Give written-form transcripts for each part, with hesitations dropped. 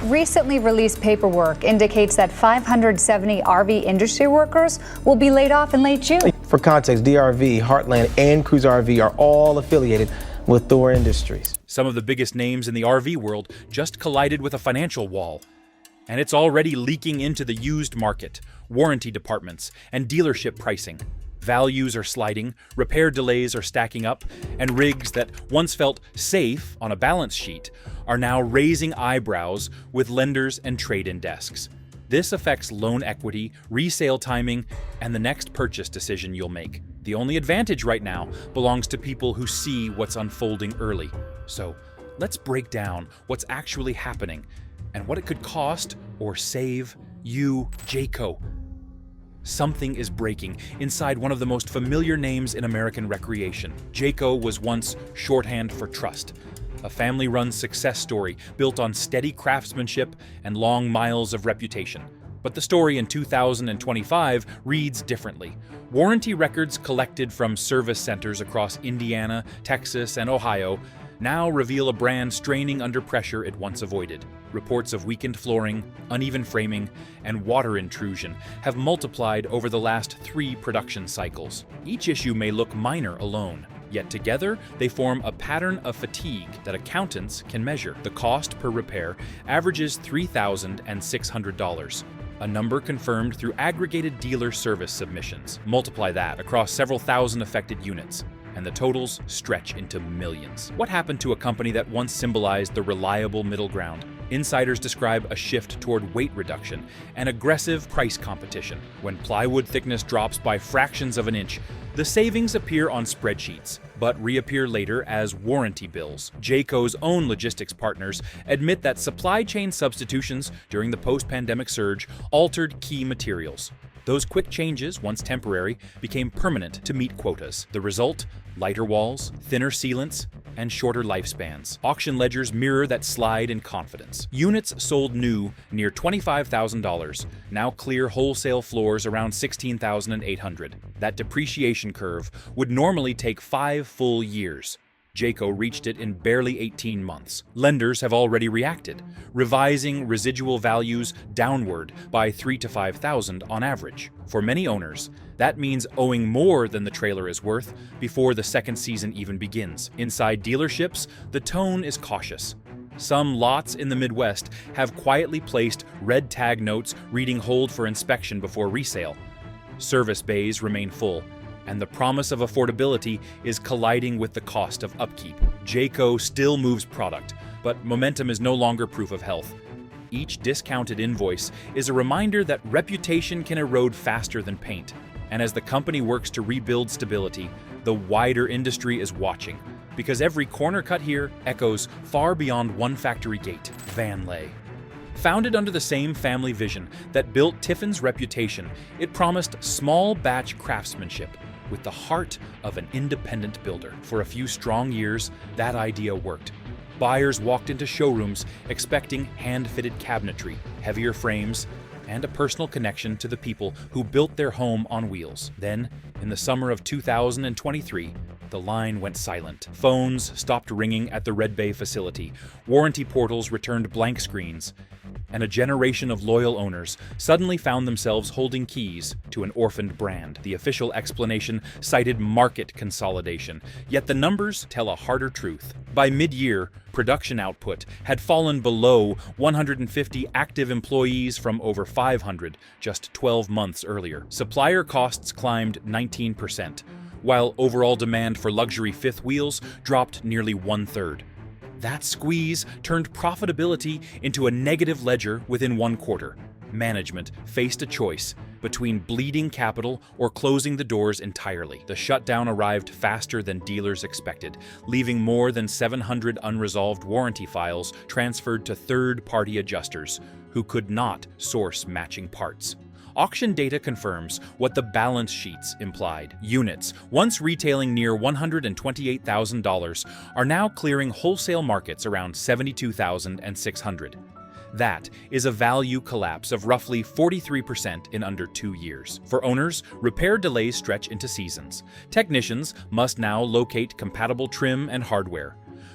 Recently released paperwork indicates that 570 R-vee industry workers will be laid off in late June. For context, R-vee, Heartland, and Cruise R-vee are all affiliated with Thor Industries. Some of the biggest names in the RV world just collided with a financial wall. And it's already leaking into the used market, warranty departments, and dealership pricing. Values are sliding, repair delays are stacking up, and rigs that once felt safe on a balance sheet are now raising eyebrows with lenders and trade-in desks. This affects loan equity, resale timing, and the next purchase decision you'll make. The only advantage right now belongs to people who see what's unfolding early. So let's break down what's actually happening and what it could cost or save you, Jayco. Something is breaking inside one of the most familiar names in American recreation. Jayco was once shorthand for trust, a family-run success story built on steady craftsmanship and long miles of reputation. But the story in 2025 reads differently. Warranty records collected from service centers across Indiana, Texas, and Ohio now reveal a brand straining under pressure it once avoided. Reports of weakened flooring, uneven framing, and water intrusion have multiplied over the last 3 production cycles. Each issue may look minor alone, yet together they form a pattern of fatigue that accountants can measure. The cost per repair averages $3,600, a number confirmed through aggregated dealer service submissions. Multiply that across several thousand affected units, and the totals stretch into millions. What happened to a company that once symbolized the reliable middle ground? Insiders describe a shift toward weight reduction and aggressive price competition. When plywood thickness drops by fractions of an inch, the savings appear on spreadsheets, but reappear later as warranty bills. Jayco's own logistics partners admit that supply chain substitutions during the post-pandemic surge altered key materials. Those quick changes, once temporary, became permanent to meet quotas. The result? Lighter walls, thinner sealants, and shorter lifespans. Auction ledgers mirror that slide in confidence. Units sold new near $25,000 now clear wholesale floors around $16,800. That depreciation curve would normally take 5 full years. Jayco reached it in barely 18 months. Lenders have already reacted, revising residual values downward by $3,000 to $5,000 on average. For many owners, that means owing more than the trailer is worth before the second season even begins. Inside dealerships, the tone is cautious. Some lots in the Midwest have quietly placed red tag notes reading hold for inspection before resale. Service bays remain full, and the promise of affordability is colliding with the cost of upkeep. Jayco still moves product, but momentum is no longer proof of health. Each discounted invoice is a reminder that reputation can erode faster than paint. And as the company works to rebuild stability, the wider industry is watching, because every corner cut here echoes far beyond one factory gate: Vanleigh. Founded under the same family vision that built Tiffin's reputation, it promised small batch craftsmanship with the heart of an independent builder. For a few strong years, that idea worked. Buyers walked into showrooms expecting hand-fitted cabinetry, heavier frames, and a personal connection to the people who built their home on wheels. Then, in the summer of 2023, the line went silent. Phones stopped ringing at the Red Bay facility, warranty portals returned blank screens, and a generation of loyal owners suddenly found themselves holding keys to an orphaned brand. The official explanation cited market consolidation, yet the numbers tell a harder truth. By mid-year, production output had fallen below 150 active employees from over 500 just 12 months earlier. Supplier costs climbed 19%, while overall demand for luxury fifth wheels dropped nearly 1/3. That squeeze turned profitability into a negative ledger within 1 quarter. Management faced a choice between bleeding capital or closing the doors entirely. The shutdown arrived faster than dealers expected, leaving more than 700 unresolved warranty files transferred to third-party adjusters who could not source matching parts. Auction data confirms what the balance sheets implied. Units, once retailing near $128,000, are now clearing wholesale markets around $72,600. That is a value collapse of roughly 43% in under 2 years. For owners, repair delays stretch into seasons. Technicians must now locate compatible trim and hardware.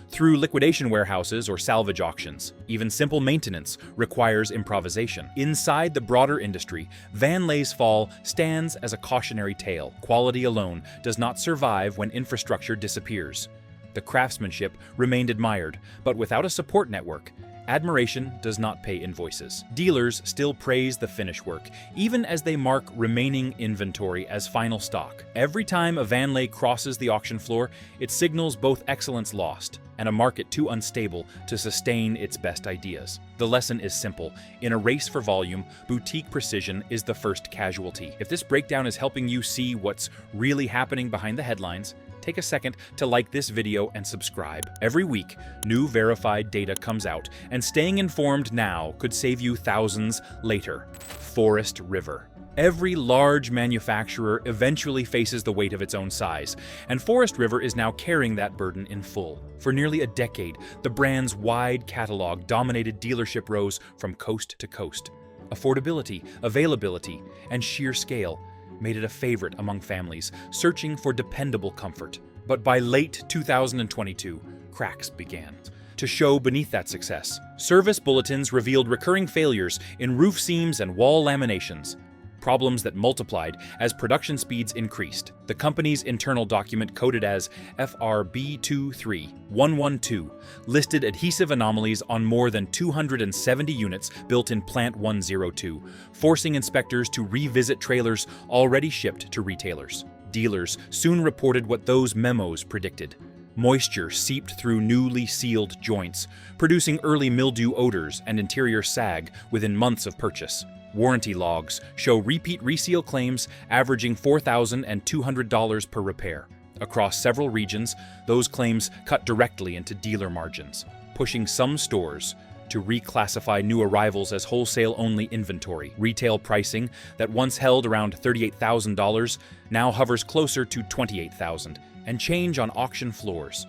through liquidation warehouses or salvage auctions. Even simple maintenance requires improvisation. Inside the broader industry, Vanleigh's fall stands as a cautionary tale. Quality alone does not survive when infrastructure disappears. The craftsmanship remained admired, but without a support network, admiration does not pay invoices. Dealers still praise the finish work, even as they mark remaining inventory as final stock. Every time a Vanleigh crosses the auction floor, it signals both excellence lost and a market too unstable to sustain its best ideas. The lesson is simple. In a race for volume, boutique precision is the first casualty. If this breakdown is helping you see what's really happening behind the headlines, take a second to like this video and subscribe. Every week, new verified data comes out, and staying informed now could save you thousands later. Forest River. Every large manufacturer eventually faces the weight of its own size, and Forest River is now carrying that burden in full. For nearly a decade, the brand's wide catalog dominated dealership rows from coast to coast. Affordability, availability, and sheer scale made it a favorite among families searching for dependable comfort. But by late 2022, cracks began to show beneath that success. Service bulletins revealed recurring failures in roof seams and wall laminations, problems that multiplied as production speeds increased. The company's internal document, coded as FRB23112, listed adhesive anomalies on more than 270 units built in Plant 102, forcing inspectors to revisit trailers already shipped to retailers. Dealers soon reported what those memos predicted. Moisture seeped through newly sealed joints, producing early mildew odors and interior sag within months of purchase. Warranty logs show repeat reseal claims averaging $4,200 per repair. Across several regions, those claims cut directly into dealer margins, pushing some stores to reclassify new arrivals as wholesale-only inventory. Retail pricing that once held around $38,000 now hovers closer to $28,000, and change on auction floors.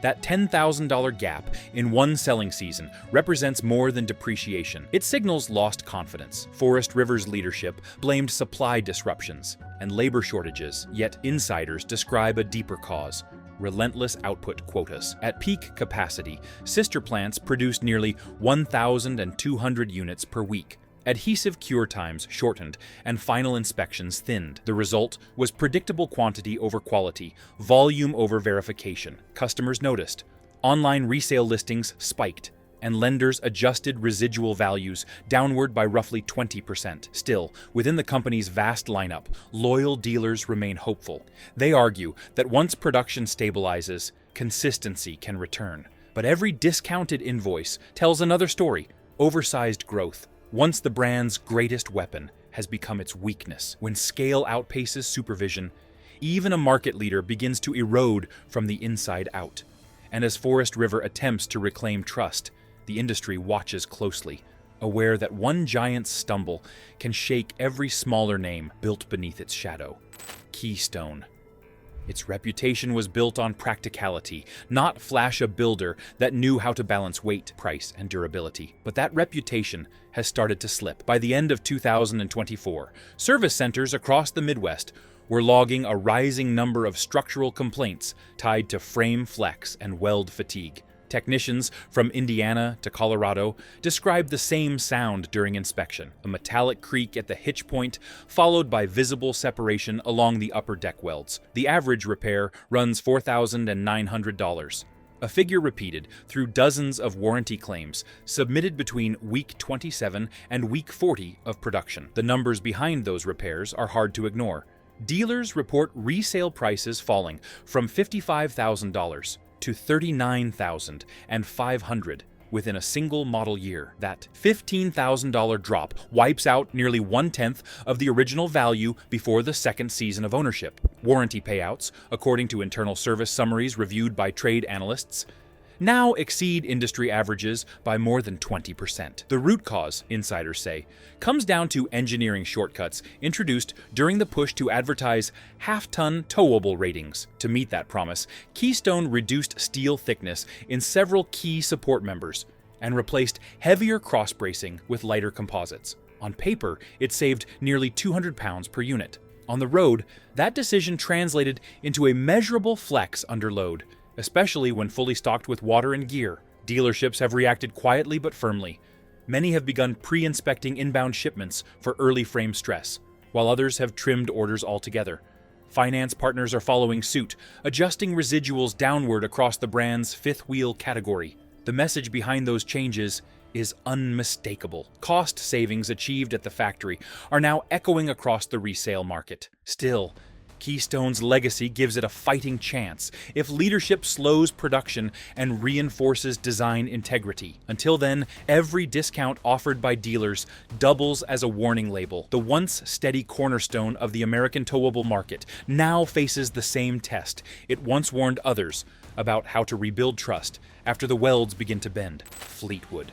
That $10,000 gap in one selling season represents more than depreciation. It signals lost confidence. Forest River's leadership blamed supply disruptions and labor shortages, yet insiders describe a deeper cause: relentless output quotas. At peak capacity, sister plants produced nearly 1,200 units per week. Adhesive cure times shortened and final inspections thinned. The result was predictable quantity over quality, volume over verification. Customers noticed. Online resale listings spiked, and lenders adjusted residual values downward by roughly 20%. Still, within the company's vast lineup, loyal dealers remain hopeful. They argue that once production stabilizes, consistency can return. But every discounted invoice tells another story: oversized growth. Once the brand's greatest weapon has become its weakness. When scale outpaces supervision, even a market leader begins to erode from the inside out. And as Forest River attempts to reclaim trust, the industry watches closely, aware that one giant's stumble can shake every smaller name built beneath its shadow. Keystone. Its reputation was built on practicality, not flash a builder that knew how to balance weight, price, and durability. But that reputation has started to slip. By the end of 2024, service centers across the Midwest were logging a rising number of structural complaints tied to frame flex and weld fatigue. Technicians from Indiana to Colorado described the same sound during inspection: a metallic creak at the hitch point, followed by visible separation along the upper deck welds. The average repair runs $4,900, a figure repeated through dozens of warranty claims submitted between week 27 and week 40 of production. The numbers behind those repairs are hard to ignore. Dealers report resale prices falling from $55,000 to $39,500 within a single model year. That $15,000 drop wipes out nearly 1/10 of the original value before the second season of ownership. Warranty payouts, according to internal service summaries reviewed by trade analysts, now exceed industry averages by more than 20%. The root cause, insiders say, comes down to engineering shortcuts introduced during the push to advertise half-ton towable ratings. To meet that promise, Keystone reduced steel thickness in several key support members and replaced heavier cross-bracing with lighter composites. On paper, it saved nearly 200 pounds per unit. On the road, that decision translated into a measurable flex under load. especially when fully stocked with water and gear. Dealerships have reacted quietly but firmly. Many have begun pre-inspecting inbound shipments for early frame stress, while others have trimmed orders altogether. Finance partners are following suit, adjusting residuals downward across the brand's fifth wheel category. The message behind those changes is unmistakable. Cost savings achieved at the factory are now echoing across the resale market. Still, Keystone's legacy gives it a fighting chance if leadership slows production and reinforces design integrity. Until then, every discount offered by dealers doubles as a warning label. The once steady cornerstone of the American towable market now faces the same test it once warned others about how to rebuild trust after the welds begin to bend: Fleetwood.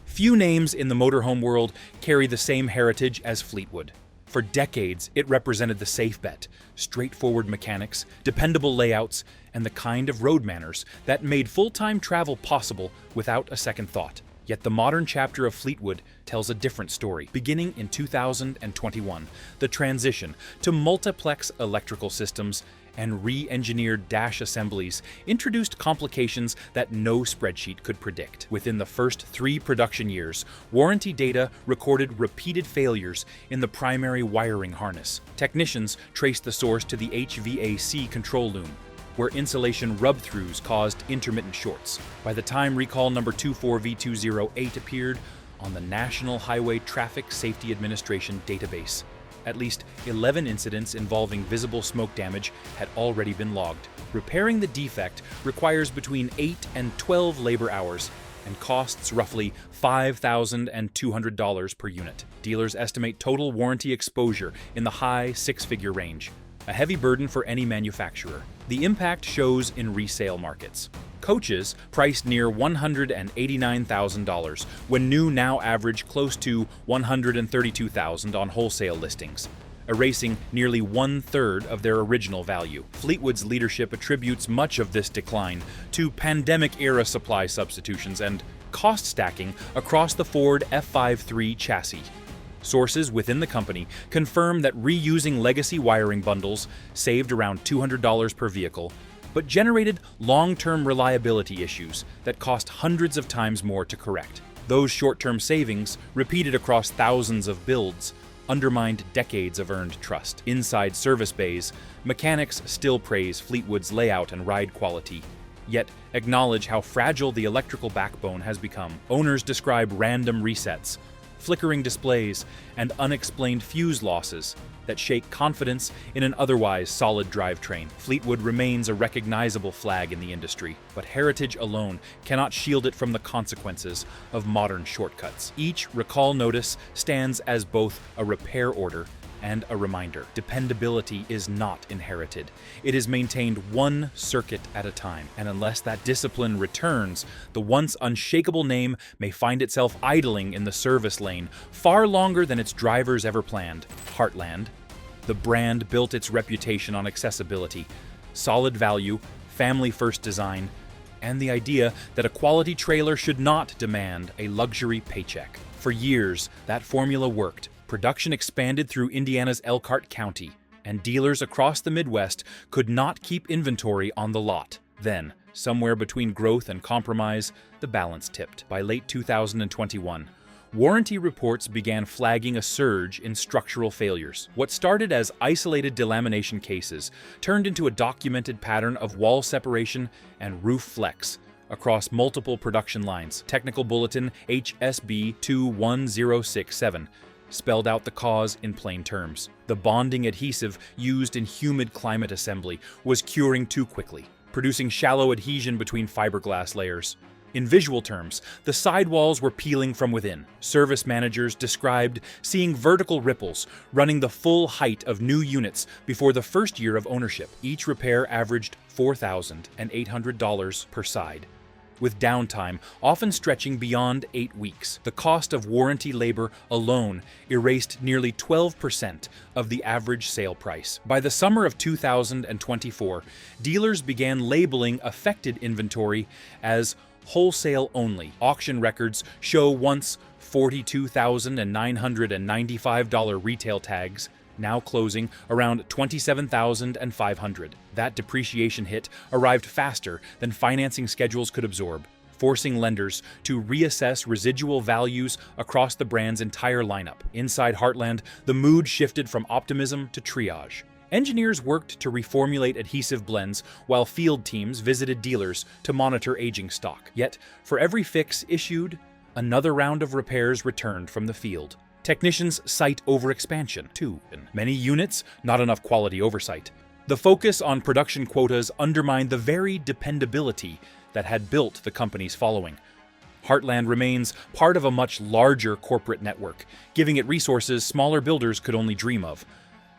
Few names in the motorhome world carry the same heritage as Fleetwood. For decades, it represented the safe bet, straightforward mechanics, dependable layouts, and the kind of road manners that made full-time travel possible without a second thought. Yet the modern chapter of Fleetwood tells a different story. Beginning in 2021, the transition to multiplex electrical systems and re-engineered dash assemblies introduced complications that no spreadsheet could predict. Within the first 3 production years, warranty data recorded repeated failures in the primary wiring harness. Technicians traced the source to the HVAC control loom, where insulation rub-throughs caused intermittent shorts. By the time recall number 24V208 appeared on the National Highway Traffic Safety Administration database, at least 11 incidents involving visible smoke damage had already been logged. Repairing the defect requires between 8 and 12 labor hours and costs roughly $5,200 per unit. Dealers estimate total warranty exposure in the high 6-figure range, a heavy burden for any manufacturer. The impact shows in resale markets. Coaches priced near $189,000 when new now average close to $132,000 on wholesale listings, erasing nearly 1/3 of their original value. Fleetwood's leadership attributes much of this decline to pandemic-era supply substitutions and cost stacking across the Ford F53 chassis. Sources within the company confirm that reusing legacy wiring bundles saved around $200 per vehicle, but generated long-term reliability issues that cost hundreds of times more to correct. Those short-term savings, repeated across thousands of builds, undermined decades of earned trust. Inside service bays, mechanics still praise Fleetwood's layout and ride quality, yet acknowledge how fragile the electrical backbone has become. Owners describe random resets, flickering displays, and unexplained fuse losses that shake confidence in an otherwise solid drivetrain. Fleetwood remains a recognizable flag in the industry, but heritage alone cannot shield it from the consequences of modern shortcuts. Each recall notice stands as both a repair order and a reminder. Dependability is not inherited. It is maintained one circuit at a time, and unless that discipline returns, the once unshakable name may find itself idling in the service lane far longer than its drivers ever planned. Heartland. The brand built its reputation on accessibility, solid value, family-first design, and the idea that a quality trailer should not demand a luxury paycheck. For years, that formula worked. Production expanded through Indiana's Elkhart County, and dealers across the Midwest could not keep inventory on the lot. Then, somewhere between growth and compromise, the balance tipped. By late 2021, warranty reports began flagging a surge in structural failures. What started as isolated delamination cases turned into a documented pattern of wall separation and roof flex across multiple production lines. Technical Bulletin HSB 21067 spelled out the cause in plain terms. The bonding adhesive used in humid climate assembly was curing too quickly, producing shallow adhesion between fiberglass layers. In visual terms, the sidewalls were peeling from within. Service managers described seeing vertical ripples running the full height of new units before the first year of ownership. Each repair averaged $4,800 per side, with downtime often stretching beyond 8 weeks. The cost of warranty labor alone erased nearly 12% of the average sale price. By the summer of 2024, dealers began labeling affected inventory as wholesale only. Auction records show once $42,995 retail tags now closing around $27,500. That depreciation hit arrived faster than financing schedules could absorb, forcing lenders to reassess residual values across the brand's entire lineup. Inside Heartland, the mood shifted from optimism to triage. Engineers worked to reformulate adhesive blends while field teams visited dealers to monitor aging stock. Yet, for every fix issued, another round of repairs returned from the field. Technicians cite overexpansion, too. In many units, not enough quality oversight. The focus on production quotas undermined the very dependability that had built the company's following. Heartland remains part of a much larger corporate network, giving it resources smaller builders could only dream of.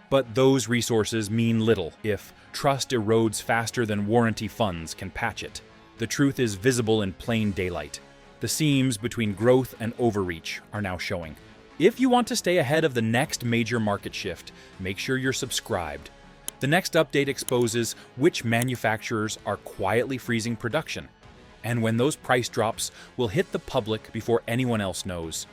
But those resources mean little if trust erodes faster than warranty funds can patch it. The truth is visible in plain daylight. The seams between growth and overreach are now showing. If you want to stay ahead of the next major market shift, make sure you're subscribed. The next update exposes which manufacturers are quietly freezing production, and when those price drops will hit the public before anyone else knows.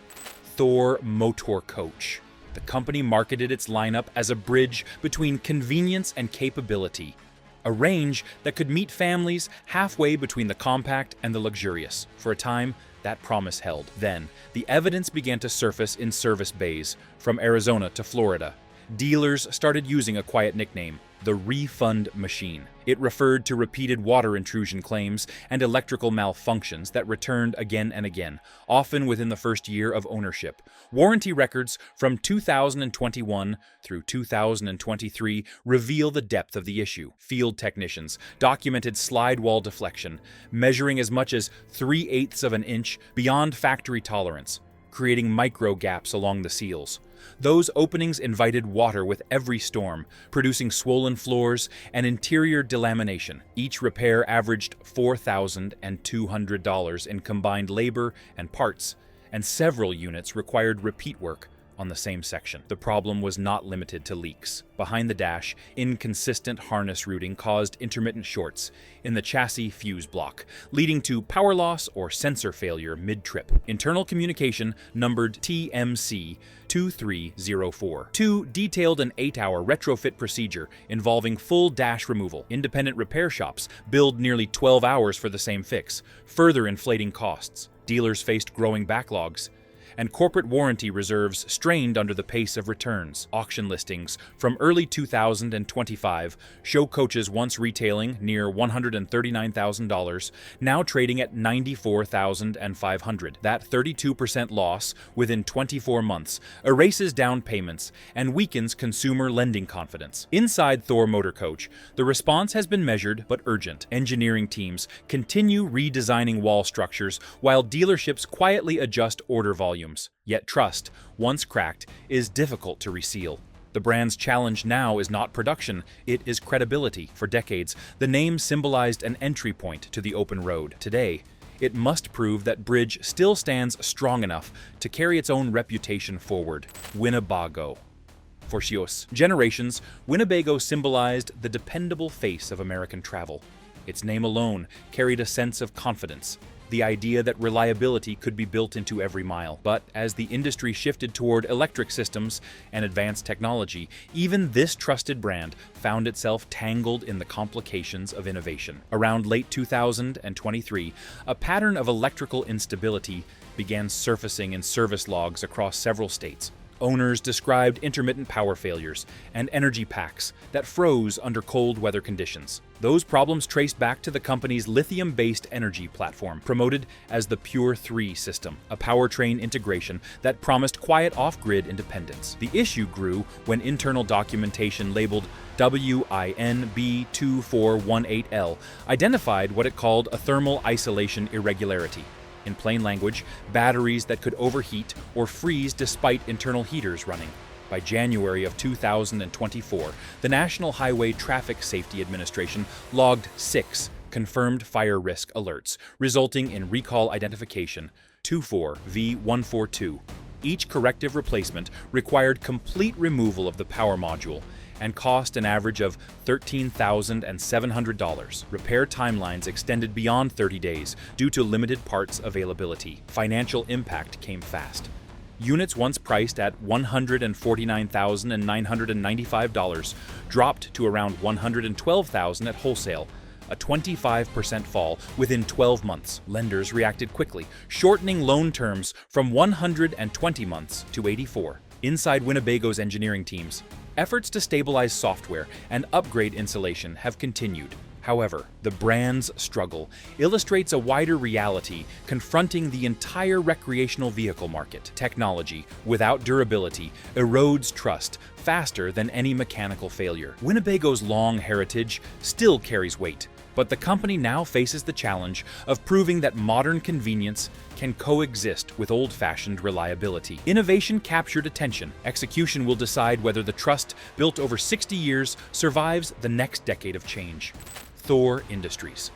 Thor Motor Coach. The company marketed its lineup as a bridge between convenience and capability, a range that could meet families halfway between the compact and the luxurious. For a time, that promise held. Then, the evidence began to surface in service bays, from Arizona to Florida. Dealers started using a quiet nickname, the refund machine. It referred to repeated water intrusion claims and electrical malfunctions that returned again and again, often within the first year of ownership. Warranty records from 2021 through 2023 reveal the depth of the issue. Field technicians documented slide wall deflection, measuring as much as 3/8 of an inch beyond factory tolerance, creating micro gaps along the seals. Those openings invited water with every storm, producing swollen floors and interior delamination. Each repair averaged $4,200 in combined labor and parts, and several units required repeat work on the same section. The problem was not limited to leaks. Behind the dash, inconsistent harness routing caused intermittent shorts in the chassis fuse block, leading to power loss or sensor failure mid-trip. Internal communication, numbered TMC 2304. 2 detailed an 8-hour retrofit procedure involving full dash removal. Independent repair shops billed nearly 12 hours for the same fix, further inflating costs. Dealers faced growing backlogs, and corporate warranty reserves strained under the pace of returns. Auction listings from early 2025 show coaches once retailing near $139,000, now trading at $94,500. That 32% loss within 24 months erases down payments and weakens consumer lending confidence. Inside Thor Motor Coach, the response has been measured but urgent. Engineering teams continue redesigning wall structures while dealerships quietly adjust order volumes. Yet trust, once cracked, is difficult to reseal. The brand's challenge now is not production, it is credibility. For decades, the name symbolized an entry point to the open road. Today, it must prove that bridge still stands strong enough to carry its own reputation forward. Winnebago. For generations, Winnebago symbolized the dependable face of American travel. Its name alone carried a sense of confidence, the idea that reliability could be built into every mile. But as the industry shifted toward electric systems and advanced technology, even this trusted brand found itself tangled in the complications of innovation. Around late 2023, a pattern of electrical instability began surfacing in service logs across several states. Owners described intermittent power failures and energy packs that froze under cold weather conditions. Those problems traced back to the company's lithium-based energy platform, promoted as the Pure 3 system, a powertrain integration that promised quiet off-grid independence. The issue grew when internal documentation labeled WINB2418L identified what it called a thermal isolation irregularity. In plain language, batteries that could overheat or freeze despite internal heaters running. By January of 2024, the National Highway Traffic Safety Administration logged 6 confirmed fire risk alerts, resulting in recall identification 24V142. Each corrective replacement required complete removal of the power module and cost an average of $13,700. Repair timelines extended beyond 30 days due to limited parts availability. Financial impact came fast. Units once priced at $149,995 dropped to around $112,000 at wholesale, a 25% fall within 12 months. Lenders reacted quickly, shortening loan terms from 120 months to 84. Inside Winnebago's engineering teams, efforts to stabilize software and upgrade insulation have continued. However, the brand's struggle illustrates a wider reality confronting the entire recreational vehicle market. Technology, without durability, erodes trust faster than any mechanical failure. Winnebago's long heritage still carries weight, but the company now faces the challenge of proving that modern convenience can coexist with old-fashioned reliability. Innovation captured attention. Execution will decide whether the trust built over 60 years survives the next decade of change. Thor Industries.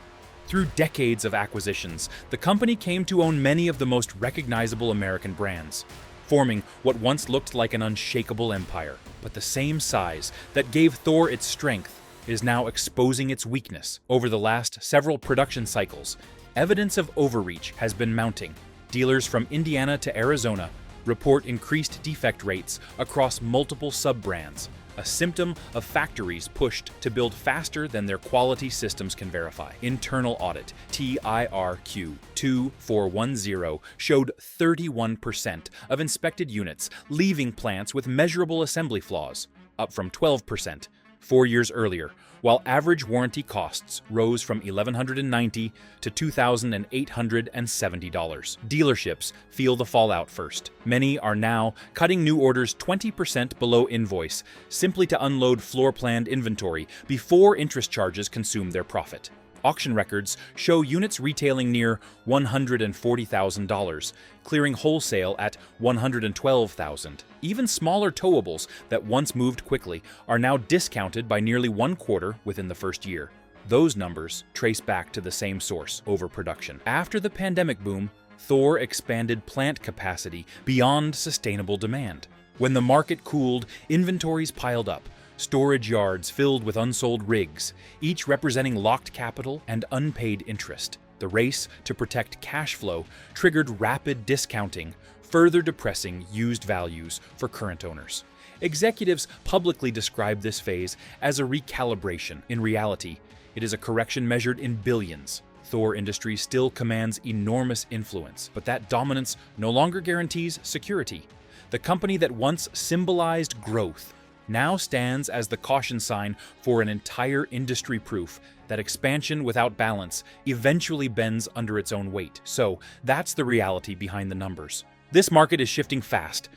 Through decades of acquisitions, the company came to own many of the most recognizable American brands, forming what once looked like an unshakable empire. But the same size that gave Thor its strength is now exposing its weakness. Over the last several production cycles, evidence of overreach has been mounting. Dealers from Indiana to Arizona report increased defect rates across multiple sub-brands, a symptom of factories pushed to build faster than their quality systems can verify. Internal audit TIRQ 2410 showed 31% of inspected units leaving plants with measurable assembly flaws, up from 12% 4 years earlier, while average warranty costs rose from $1,190 to $2,870. Dealerships feel the fallout first. Many are now cutting new orders 20% below invoice simply to unload floor-planned inventory before interest charges consume their profit. Auction records show units retailing near $140,000, clearing wholesale at $112,000. Even smaller towables that once moved quickly are now discounted by nearly 1/4 within the first year. Those numbers trace back to the same source: overproduction. After the pandemic boom, Thor expanded plant capacity beyond sustainable demand. When the market cooled, inventories piled up. Storage yards filled with unsold rigs, each representing locked capital and unpaid interest. The race to protect cash flow triggered rapid discounting, further depressing used values for current owners. Executives publicly describe this phase as a recalibration. In reality, it is a correction measured in billions. Thor Industries still commands enormous influence, but that dominance no longer guarantees security. The company that once symbolized growth now stands as the caution sign for an entire industry, proof that expansion without balance eventually bends under its own weight. So that's the reality behind the numbers. This market is shifting fast,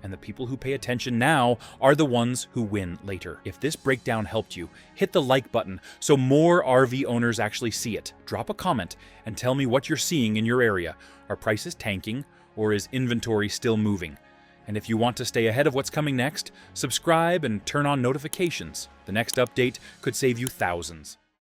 and the people who pay attention now are the ones who win later. If this breakdown helped you, hit the like button so more RV owners actually see it. Drop a comment and tell me what you're seeing in your area. Are prices tanking, or is inventory still moving? And if you want to stay ahead of what's coming next, subscribe and turn on notifications. The next update could save you thousands.